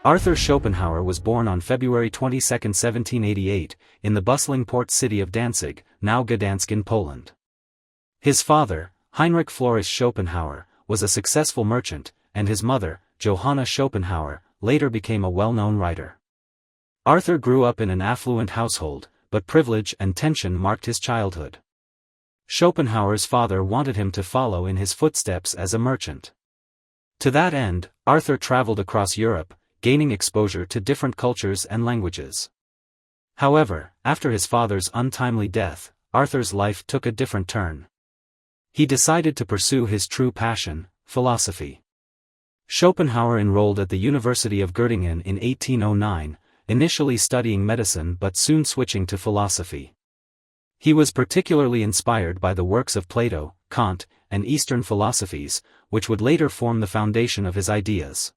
Arthur Schopenhauer was born on February 22, 1788, in the bustling port city of Danzig, now Gdansk in Poland. His father, Heinrich Floris Schopenhauer, was a successful merchant, and his mother, Johanna Schopenhauer, later became a well-known writer. Arthur grew up in an affluent household, but privilege and tension marked his childhood. Schopenhauer's father wanted him to follow in his footsteps as a merchant. To that end, Arthur traveled across Europe, gaining exposure to different cultures and languages. However, after his father's untimely death, Arthur's life took a different turn. He decided to pursue his true passion, philosophy. Schopenhauer enrolled at the University of Göttingen in 1809, initially studying medicine but soon switching to philosophy. He was particularly inspired by the works of Plato, Kant, and Eastern philosophies, which would later form the foundation of his ideas.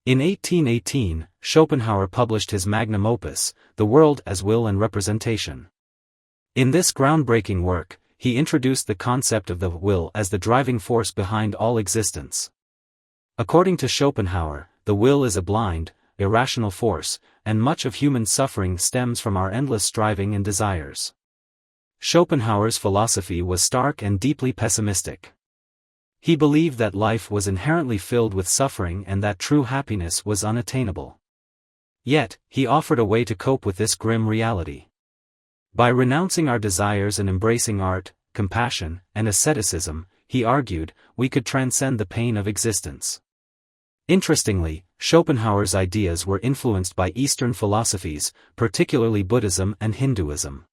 In 1818, Schopenhauer published his magnum opus, The World as Will and Representation. In this groundbreaking work, he introduced the concept of the will as the driving force behind all existence. According to Schopenhauer, the will is a blind, irrational force, and much of human suffering stems from our endless striving and desires. Schopenhauer's philosophy was stark and deeply pessimistic. He believed that life was inherently filled with suffering and that true happiness was unattainable. Yet, he offered a way to cope with this grim reality. By renouncing our desires and embracing art, compassion, and asceticism, he argued, we could transcend the pain of existence. Interestingly, Schopenhauer's ideas were influenced by Eastern philosophies, particularly Buddhism and Hinduism.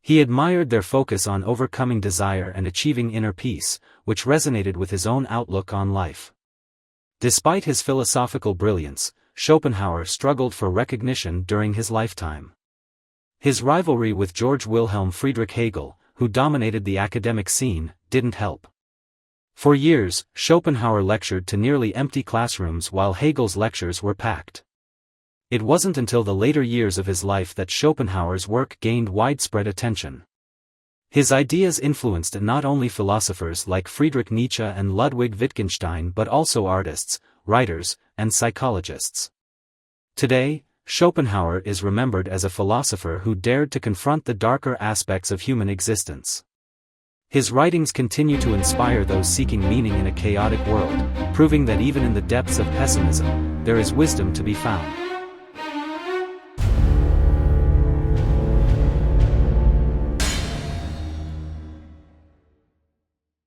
He admired their focus on overcoming desire and achieving inner peace, which resonated with his own outlook on life. Despite his philosophical brilliance, Schopenhauer struggled for recognition during his lifetime. His rivalry with George Wilhelm Friedrich Hegel, who dominated the academic scene, didn't help. For years, Schopenhauer lectured to nearly empty classrooms while Hegel's lectures were packed. It wasn't until the later years of his life that Schopenhauer's work gained widespread attention. His ideas influenced not only philosophers like Friedrich Nietzsche and Ludwig Wittgenstein but also artists, writers, and psychologists. Today, Schopenhauer is remembered as a philosopher who dared to confront the darker aspects of human existence. His writings continue to inspire those seeking meaning in a chaotic world, proving that even in the depths of pessimism, there is wisdom to be found.